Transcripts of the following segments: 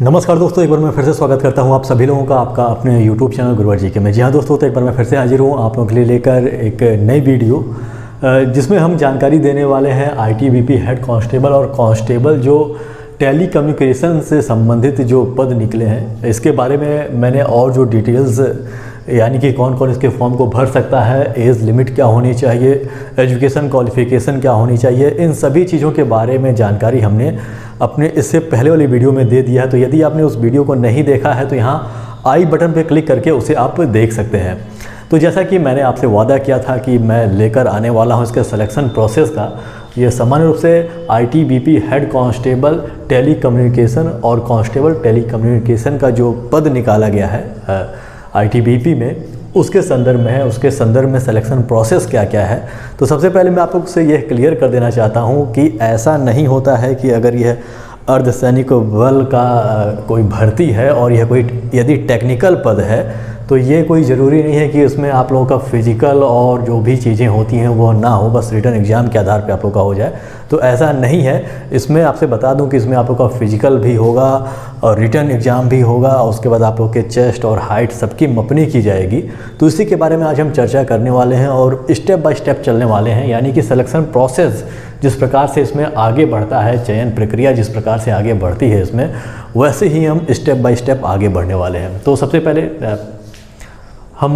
नमस्कार दोस्तों, एक बार मैं फिर से स्वागत करता हूं आप सभी लोगों का आपका अपने YouTube चैनल गुरुवर जी के में। जी हाँ दोस्तों, तो एक बार मैं फिर से हाजिर हूं आप लोगों के लिए लेकर एक नई वीडियो जिसमें हम जानकारी देने वाले हैं ITBP हेड कांस्टेबल और कांस्टेबल जो टेली कम्युनिकेशन से संबंधित जो पद निकले हैं इसके बारे में मैंने और जो डिटेल्स यानी कि कौन कौन इसके फॉर्म को भर सकता है, एज लिमिट क्या होनी चाहिए, एजुकेशन क्वालिफ़िकेशन क्या होनी चाहिए, इन सभी चीज़ों के बारे में जानकारी हमने अपने इससे पहले वाली वीडियो में दे दिया है। तो यदि आपने उस वीडियो को नहीं देखा है तो यहाँ आई बटन पर क्लिक करके उसे आप देख सकते हैं। तो जैसा कि मैंने आपसे वादा किया था कि मैं लेकर आने वाला हूँ इसके सिलेक्शन प्रोसेस का, ये सामान्य रूप से ITBP head constable telecommunication और कांस्टेबल टेली कम्युनिकेशन का जो पद निकाला गया है ITBP में, उसके संदर्भ में है। उसके संदर्भ में सिलेक्शन प्रोसेस क्या क्या है। तो सबसे पहले मैं आप लोग से यह क्लियर कर देना चाहता हूं कि ऐसा नहीं होता है कि अगर यह अर्धसैनिक बल का कोई भर्ती है और यह कोई यदि टेक्निकल पद है तो ये कोई ज़रूरी नहीं है कि इसमें आप लोगों का फिजिकल और जो भी चीज़ें होती हैं वो ना हो, बस रिटन एग्ज़ाम के आधार पे आप लोगों का हो जाए। तो ऐसा नहीं है। इसमें आपसे बता दूं कि इसमें आप लोगों का फिजिकल भी होगा और रिटन एग्ज़ाम भी होगा, उसके बाद आप लोग के चेस्ट और हाइट सबकी मपनी की जाएगी। तो इसी के बारे में आज हम चर्चा करने वाले हैं और स्टेप बाय स्टेप चलने वाले हैं, यानी कि सिलेक्शन प्रोसेस जिस प्रकार से इसमें आगे बढ़ता है, चयन प्रक्रिया जिस प्रकार से आगे बढ़ती है इसमें, वैसे ही हम स्टेप बाय स्टेप आगे बढ़ने वाले हैं। तो सबसे पहले हम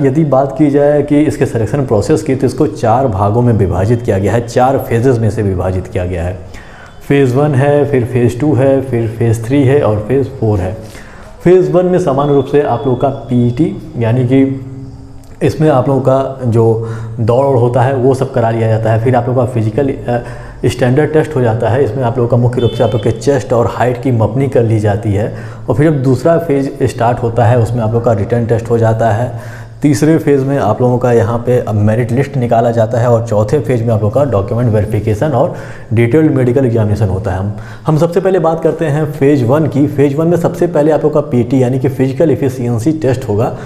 यदि बात की जाए कि इसके सिलेक्शन प्रोसेस की, तो इसको 4 भागों में विभाजित किया गया है, 4 फेजेस में से विभाजित किया गया है। फ़ेज़ 1 है, फिर फ़ेज़ 2 है, फिर फ़ेज़ 3 है और फ़ेज़ 4 है। फ़ेज़ 1 में सामान्य रूप से आप लोगों का PET यानी कि इसमें आप लोगों का जो दौड़ होता है वो सब करा लिया जाता है। फिर आप लोगों का फिजिकल स्टैंडर्ड टेस्ट हो जाता है। इसमें आप लोगों का मुख्य रूप से आप लोग के चेस्ट और हाइट की मपनी कर ली जाती है। और फिर जब दूसरा फेज़ स्टार्ट होता है उसमें आप लोगों का रिटन टेस्ट हो जाता है। तीसरे फेज़ में आप लोगों का यहाँ पे मेरिट लिस्ट निकाला जाता है और चौथे फेज़ में आप लोगों का डॉक्यूमेंट वेरिफिकेशन और डिटेल्ड मेडिकल एग्जामिनेशन होता है। हम सबसे पहले बात करते हैं फ़ेज़ 1 की। फ़ेज़ 1 में सबसे पहले आप लोगों का PT यानी कि फिजिकल एफिशिएंसी टेस्ट होगा,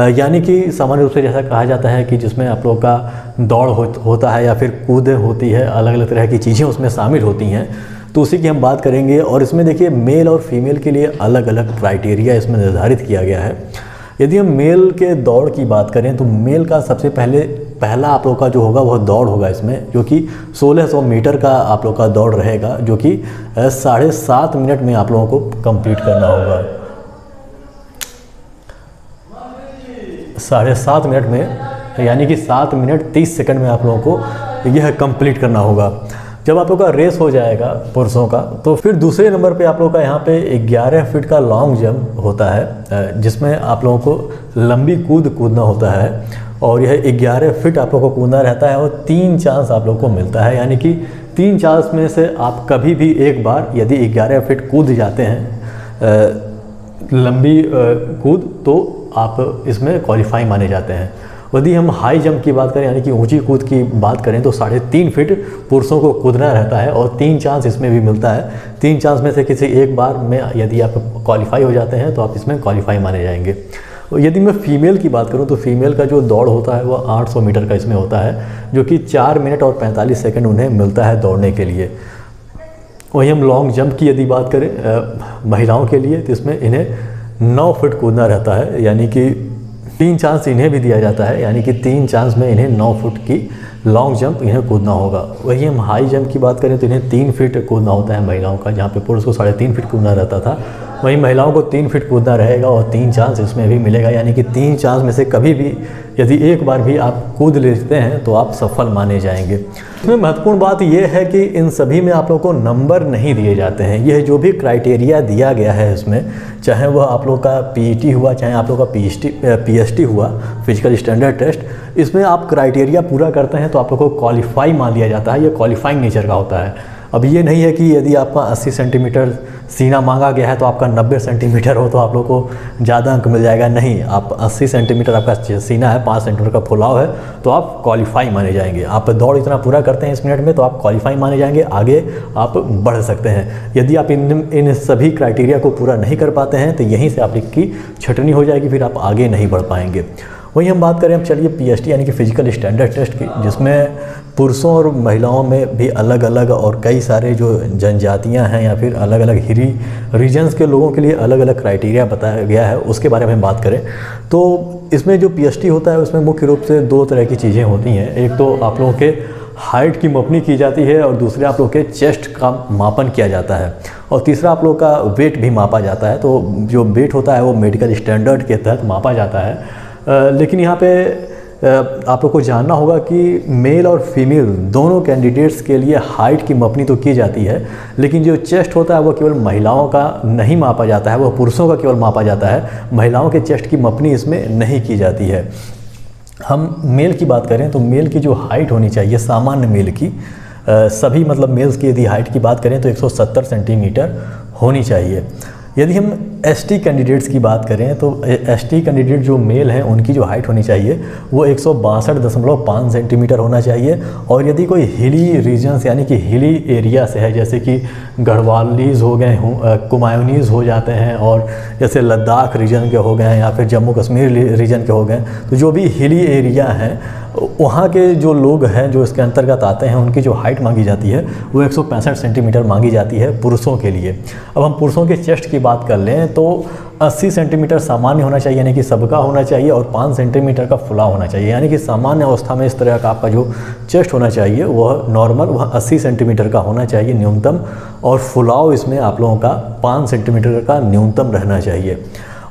यानी कि सामान्य रूप से जैसा कहा जाता है कि जिसमें आप लोगों का दौड़ होता है या फिर कूद होती है, अलग अलग तरह की चीज़ें उसमें शामिल होती हैं। तो उसी की हम बात करेंगे। और इसमें देखिए मेल और फीमेल के लिए अलग अलग क्राइटेरिया इसमें निर्धारित किया गया है। यदि हम मेल के दौड़ की बात करें तो मेल का सबसे पहला आप लोग का जो होगा वह दौड़ होगा इसमें, जो कि 1600 मीटर का आप लोग का दौड़ रहेगा, जो कि 7.5 मिनट में आप लोगों को कंप्लीट करना होगा। 7.5 मिनट में यानी कि 7 मिनट 30 सेकंड में आप लोगों को यह कंप्लीट करना होगा। जब आप लोगों का रेस हो जाएगा पुरुषों का, तो फिर दूसरे नंबर पे आप लोगों का यहाँ पे 11 फीट का लॉन्ग जंप होता है, जिसमें आप लोगों को लंबी कूदना होता है। और यह 11 फीट आप लोगों को कूदना रहता है और 3 चांस आप लोगों को मिलता है, यानी कि 3 चांस में से आप कभी भी एक बार यदि 11 फीट कूद जाते हैं लंबी कूद, तो आप इसमें क्वालिफाई माने जाते हैं। यदि हम हाई जंप की बात करें यानी कि ऊंची कूद की बात करें तो 3.5 फीट पुरुषों को कूदना रहता है और 3 चांस इसमें भी मिलता है। 3 चांस में से किसी एक बार में यदि आप क्वालिफाई हो जाते हैं तो आप इसमें क्वालिफाई माने जाएंगे। और यदि मैं फ़ीमेल की बात करूं तो फ़ीमेल का जो दौड़ होता है वह 800 मीटर का इसमें होता है, जो कि 4 मिनट और 45 सेकंड उन्हें मिलता है दौड़ने के लिए। वहीं हम लॉन्ग जंप की यदि बात करें महिलाओं के लिए तो इसमें इन्हें 9 फीट कूदना रहता है, यानी कि 3 चांस इन्हें भी दिया जाता है, यानी कि 3 चांस में इन्हें 9 फुट की लॉन्ग जंप इन्हें कूदना होगा। वहीं हम हाई जंप की बात करें तो इन्हें 3 फीट कूदना होता है महिलाओं का, जहाँ पे पुरुष को 3.5 फीट कूदना रहता था, वहीं महिलाओं को 3 फीट कूदना रहेगा और 3 चांस इसमें भी मिलेगा, यानी कि 3 चांस में से कभी भी यदि एक बार भी आप कूद लेते हैं तो आप सफल माने जाएंगे। इसमें महत्वपूर्ण बात यह है कि इन सभी में आप लोगों को नंबर नहीं दिए जाते हैं। यह जो भी क्राइटेरिया दिया गया है इसमें, चाहे वह आप लोग का PET हुआ, चाहे आप लोग का PST हुआ, फिजिकल स्टैंडर्ड टेस्ट, इसमें आप क्राइटेरिया पूरा करते हैं तो आप लोग को क्वालिफाई मान लिया जाता है। ये क्वालिफाइंग नेचर का होता है। अब ये नहीं है कि यदि आपका 80 सेंटीमीटर सीना मांगा गया है तो आपका 90 सेंटीमीटर हो तो आप लोग को ज़्यादा अंक मिल जाएगा। नहीं, आप 80 सेंटीमीटर आपका सीना है, 5 सेंटीमीटर का फुलाव है, तो आप क्वालिफाई माने जाएंगे। आप दौड़ इतना पूरा करते हैं इस मिनट में तो आप क्वालिफाई माने जाएंगे, आगे आप बढ़ सकते हैं। यदि आप इन सभी क्राइटेरिया को पूरा नहीं कर पाते हैं तो यहीं से आपकी छटनी हो जाएगी, फिर आप आगे नहीं बढ़ पाएंगे। वहीं हम बात करें अब चलिए पीएसटी यानी कि फिजिकल स्टैंडर्ड टेस्ट की, जिसमें पुरुषों और महिलाओं में भी अलग अलग और कई सारे जो जनजातियां हैं या फिर अलग अलग हिली रीजन्स के लोगों के लिए अलग अलग क्राइटेरिया बताया गया है, उसके बारे में हम बात करें तो इसमें जो पीएसटी होता है उसमें मुख्य रूप से 2 तरह की चीज़ें होती हैं। एक तो आप लोगों के हाइट की मापनी की जाती है और दूसरे आप लोग के चेस्ट का मापन किया जाता है और तीसरा आप लोग का वेट भी मापा जाता है। तो जो वेट होता है वो मेडिकल स्टैंडर्ड के तहत मापा जाता है। लेकिन यहाँ पे आप लोग को जानना होगा कि मेल और फीमेल दोनों कैंडिडेट्स के लिए हाइट की मापनी तो की जाती है, लेकिन जो चेस्ट होता है वो केवल महिलाओं का नहीं मापा जाता है, वो पुरुषों का केवल मापा जाता है। महिलाओं के चेस्ट की मापनी इसमें नहीं की जाती है। हम मेल की बात करें तो मेल की जो हाइट होनी चाहिए सामान्य मेल की, सभी मतलब मेल्स की यदि हाइट की बात करें तो 170 सेंटीमीटर होनी चाहिए। यदि हम एसटी कैंडिडेट्स की बात करें तो एसटी कैंडिडेट जो मेल हैं उनकी जो हाइट होनी चाहिए वो 162.5 सेंटीमीटर होना चाहिए। और यदि कोई हिली रीजन्स यानी कि हिली एरिया से है, जैसे कि गढ़वालीज़ हो गए हों, कुमायूनीज़ हो जाते हैं और जैसे लद्दाख रीजन के हो गए हैं या फिर जम्मू कश्मीर रीजन के हो गए, तो जो भी हिली एरिया हैं वहाँ के जो लोग हैं जो इसके अंतर्गत आते हैं उनकी जो हाइट मांगी जाती है वो 165 सेंटीमीटर मांगी जाती है पुरुषों के लिए। अब हम पुरुषों के चेस्ट की बात कर लें तो 80 सेंटीमीटर सामान्य होना चाहिए यानी कि सबका होना चाहिए और 5 सेंटीमीटर का फुलाव होना चाहिए, यानी कि सामान्य अवस्था में इस तरह का आपका जो चेस्ट होना चाहिए वह नॉर्मल वह 80 सेंटीमीटर का होना चाहिए न्यूनतम, और फुलाव इसमें आप लोगों का 5 सेंटीमीटर का न्यूनतम रहना चाहिए।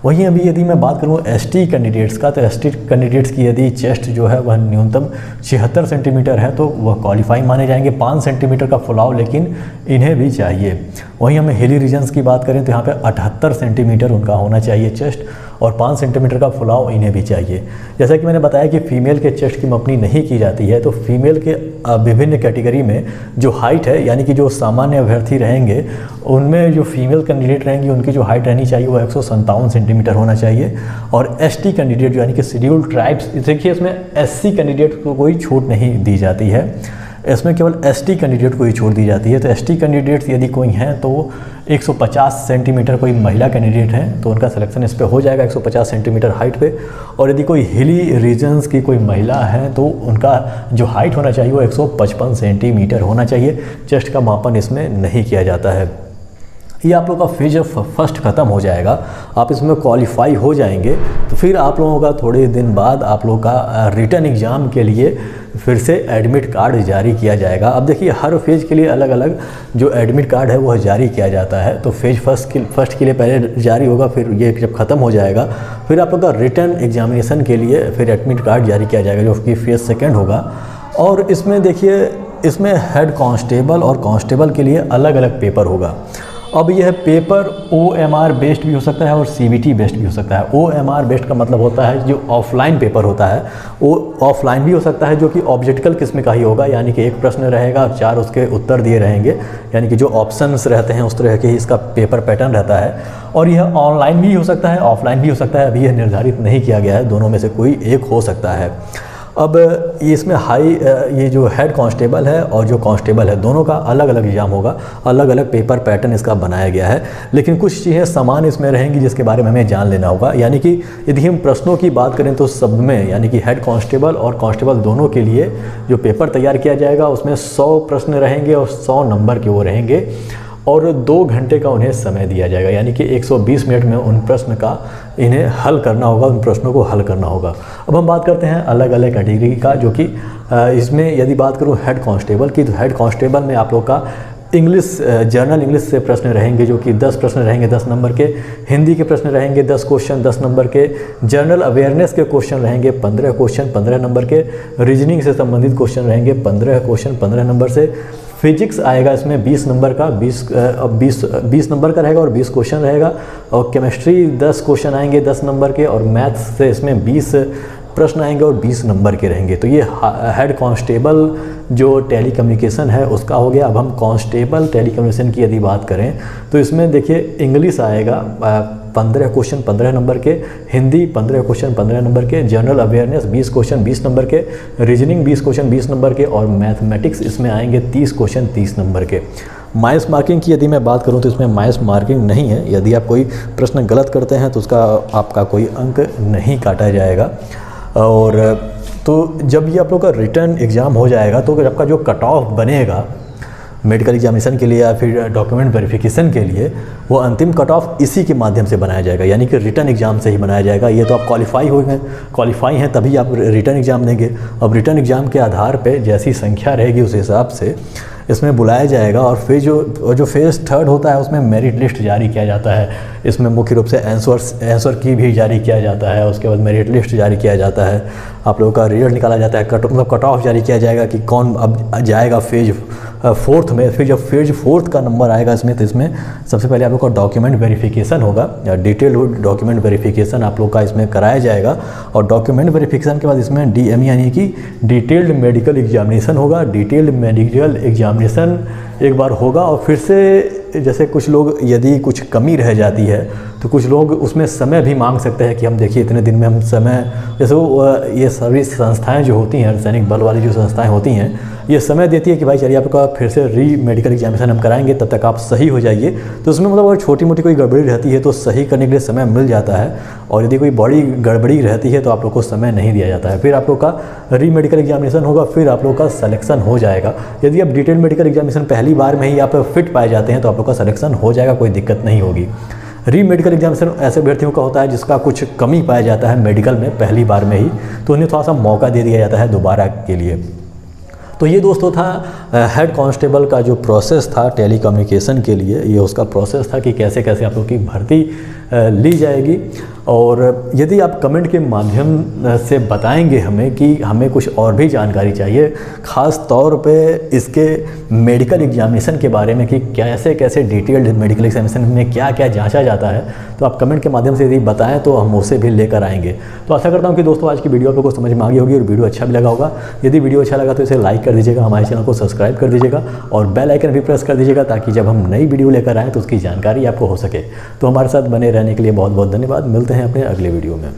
वहीं अभी यदि मैं बात करूँ एसटी कैंडिडेट्स का, तो एसटी कैंडिडेट्स की यदि चेस्ट जो है वह न्यूनतम 76 सेंटीमीटर है तो वह क्वालिफाई माने जाएंगे। 5 सेंटीमीटर का फुलाव लेकिन इन्हें भी चाहिए। वहीं हमें हिली रीजन्स की बात करें तो यहाँ पे 78 सेंटीमीटर उनका होना चाहिए चेस्ट और 5 सेंटीमीटर का फुलाव इन्हें भी चाहिए। जैसा कि मैंने बताया कि फ़ीमेल के चेस्ट की मापनी नहीं की जाती है, तो फीमेल के विभिन्न कैटेगरी में जो हाइट है यानी कि जो सामान्य अभ्यर्थी रहेंगे उनमें जो फीमेल कैंडिडेट रहेंगी उनकी जो हाइट रहनी चाहिए वो 157 सेंटीमीटर होना चाहिए। और एसटी कैंडिडेट यानी कि शेड्यूल्ड ट्राइब्स, देखिए इसमें एससी कैंडिडेट को कोई छूट नहीं दी जाती है, इसमें केवल एसटी कैंडिडेट को ही छूट दी जाती है। तो एसटी कैंडिडेट्स यदि कोई हैं तो 150 सेंटीमीटर कोई महिला कैंडिडेट हैं तो उनका सिलेक्शन इस पे हो जाएगा 150 सेंटीमीटर हाइट पे। और यदि कोई हिली रीजन्स की कोई महिला है तो उनका जो हाइट होना चाहिए वो 155 सेंटीमीटर होना चाहिए। चेस्ट का मापन इसमें नहीं किया जाता है। ये आप लोगों का फेज फर्स्ट ख़त्म हो जाएगा, आप इसमें क्वालिफाई हो जाएंगे तो फिर आप लोगों का थोड़े दिन बाद आप लोगों का रिटर्न एग्ज़ाम के लिए फिर से एडमिट कार्ड जारी किया जाएगा। अब देखिए हर फेज़ के लिए अलग अलग जो एडमिट कार्ड है वह जारी किया जाता है। तो फेज फर्स्ट के लिए पहले जारी होगा, फिर ये जब ख़त्म हो जाएगा फिर आप लोग का रिटर्न एग्जामिनेशन के लिए फिर एडमिट कार्ड जारी किया जाएगा जो कि फेज सेकेंड होगा। और इसमें देखिए इसमें हेड कांस्टेबल और कांस्टेबल के लिए अलग अलग पेपर होगा। अब यह पेपर OMR बेस्ड भी हो सकता है और CBT बेस्ड भी हो सकता है। OMR बेस्ड का मतलब होता है जो ऑफलाइन पेपर होता है, वो ऑफलाइन भी हो सकता है जो कि ऑब्जेक्टिकल किस्म का ही होगा, यानी कि एक प्रश्न रहेगा 4 उसके उत्तर दिए रहेंगे, यानी कि जो ऑप्शंस रहते हैं उस तरह के ही इसका पेपर पैटर्न रहता है। और यह ऑनलाइन भी हो सकता है ऑफलाइन भी हो सकता है, अभी यह निर्धारित नहीं किया गया है, दोनों में से कोई एक हो सकता है। अब इसमें ये जो हेड कांस्टेबल है और जो कांस्टेबल है दोनों का अलग अलग एग्जाम होगा, अलग अलग पेपर पैटर्न इसका बनाया गया है, लेकिन कुछ चीज़ें समान इसमें रहेंगी जिसके बारे में हमें जान लेना होगा। यानी कि यदि हम प्रश्नों की बात करें तो सब में यानी कि हेड कांस्टेबल और कांस्टेबल दोनों के लिए जो पेपर तैयार किया जाएगा उसमें 100 प्रश्न रहेंगे और 100 नंबर के वो रहेंगे और 2 घंटे का उन्हें समय दिया जाएगा, यानी कि 120 मिनट में उन प्रश्न का इन्हें हल करना होगा, उन प्रश्नों को हल करना होगा। अब हम बात करते हैं अलग अलग कैटेगरी का, जो कि इसमें यदि बात करूं हेड कांस्टेबल की, तो हेड कांस्टेबल में आप लोग का इंग्लिश जर्नल इंग्लिश से प्रश्न रहेंगे जो कि 10 प्रश्न रहेंगे 10 नंबर के, हिंदी के प्रश्न रहेंगे 10 क्वेश्चन 10 नंबर के, जनरल अवेयरनेस के क्वेश्चन रहेंगे 15 क्वेश्चन 15 नंबर के, रीजनिंग से संबंधित क्वेश्चन रहेंगे 15 क्वेश्चन 15 नंबर से, फिजिक्स आएगा इसमें 20 नंबर का 20 नंबर का रहेगा और 20 क्वेश्चन रहेगा, और केमिस्ट्री 10 क्वेश्चन आएंगे 10 नंबर के, और मैथ्स से इसमें 20 प्रश्न आएंगे और 20 नंबर के रहेंगे। तो ये हेड कांस्टेबल जो टेली कम्युनिकेशन है उसका हो गया। अब हम कांस्टेबल टेली कम्युनिकेशन की यदि बात करें तो इसमें देखिए इंग्लिश आएगा 15 क्वेश्चन 15 नंबर के, हिंदी 15 क्वेश्चन 15 नंबर के, जनरल अवेयरनेस 20 क्वेश्चन 20 नंबर के, रीजनिंग 20 क्वेश्चन 20 नंबर के, और मैथमेटिक्स इसमें आएंगे 30 क्वेश्चन 30 नंबर के। माइनस मार्किंग की यदि मैं बात करूं तो इसमें माइनस मार्किंग नहीं है, यदि आप कोई प्रश्न गलत करते हैं तो उसका आपका कोई अंक नहीं काटा जाएगा। और तो जब ये आप लोग का रिटन एग्ज़ाम हो जाएगा तो आपका जो कट ऑफ बनेगा मेडिकल एग्जामिनेशन के लिए या फिर डॉक्यूमेंट वेरिफिकेशन के लिए, वो अंतिम कट ऑफ इसी के माध्यम से बनाया जाएगा, यानी कि रिटन एग्ज़ाम से ही बनाया जाएगा। ये तो आप क्वालिफाई हैं तभी आप रिटन एग्ज़ाम देंगे। अब रिटन एग्ज़ाम के आधार पे जैसी संख्या रहेगी उस हिसाब से इसमें बुलाया जाएगा। और फिर जो फेज़ 3 होता है उसमें मेरिट लिस्ट जारी किया जाता है। इसमें मुख्य रूप से आंसर की भी जारी किया जाता है, उसके बाद मेरिट लिस्ट जारी किया जाता है, आप लोगों का रिजल्ट निकाला जाता है, कट ऑफ जारी किया जाएगा कि कौन अब जाएगा फेज़ 4 में। फिर जब फेज़ 4 का नंबर आएगा इसमें, तो इसमें सबसे पहले आप लोग का डॉक्यूमेंट वेरिफिकेशन होगा, या डिटेल्ड डॉक्यूमेंट वेरिफिकेशन आप लोग का इसमें कराया जाएगा। और डॉक्यूमेंट वेरिफिकेशन के बाद इसमें DME यानी कि डिटेल्ड मेडिकल एग्जामिनेशन होगा। डिटेल्ड मेडिकल एग्जामिनेशन एक बार होगा और फिर से जैसे कुछ लोग यदि कुछ कमी रह जाती है तो कुछ लोग उसमें समय भी मांग सकते हैं कि हम देखिए इतने दिन में हम समय, जैसे ये सभी संस्थाएं जो होती हैं, सैनिक बल वाली जो संस्थाएं होती हैं, ये समय देती है कि भाई चलिए आपका फिर से मेडिकल एग्जामिनेशन हम कराएंगे, तब तक आप सही हो जाइए। तो उसमें मतलब अगर छोटी मोटी कोई गड़बड़ी रहती है तो सही करने के लिए समय मिल जाता है, और यदि कोई बड़ी गड़बड़ी रहती है तो आप लोग को समय नहीं दिया जाता है। फिर आप लोग का मेडिकल एग्जामिनेशन होगा, फिर आप लोग का सिलेक्शन हो जाएगा। यदि आप डिटेल मेडिकल एग्जामिनेशन पहली बार में ही आप फिट पाए जाते हैं तो आप लोग का सिलेक्शन हो जाएगा, कोई दिक्कत नहीं होगी। मेडिकल एग्जामिनेशन ऐसे अभ्यर्थियों का होता है जिसका कुछ कमी पाया जाता है मेडिकल में पहली बार में ही, तो उन्हें थोड़ा सा मौका दे दिया जाता है दोबारा के लिए। तो ये दोस्तों था हेड कांस्टेबल का जो प्रोसेस था टेली कम्युनिकेशन के लिए, ये उसका प्रोसेस था कि कैसे कैसे आप लोग की भर्ती ली जाएगी। और यदि आप कमेंट के माध्यम से बताएंगे हमें कि हमें कुछ और भी जानकारी चाहिए, ख़ास तौर पे इसके मेडिकल एग्जामिनेशन के बारे में कि कैसे कैसे डिटेल्ड मेडिकल एग्जामिनेशन में क्या क्या जांचा जाता है, तो आप कमेंट के माध्यम से यदि बताएं तो हम उसे भी लेकर आएंगे। तो आशा करता हूं कि दोस्तों आज की वीडियो आप लोगों को समझ में आ गई होगी और वीडियो अच्छा भी लगा होगा। यदि वीडियो अच्छा लगा तो इसे लाइक कर दीजिएगा, हमारे चैनल को सब्सक्राइब कर दीजिएगा और बेल आइकन भी प्रेस कर दीजिएगा, ताकि जब हम नई वीडियो लेकर आएँ तो उसकी जानकारी आपको हो सके। तो हमारे साथ बने रहने के लिए बहुत बहुत धन्यवाद। मिलते हैं अपने अगले वीडियो में।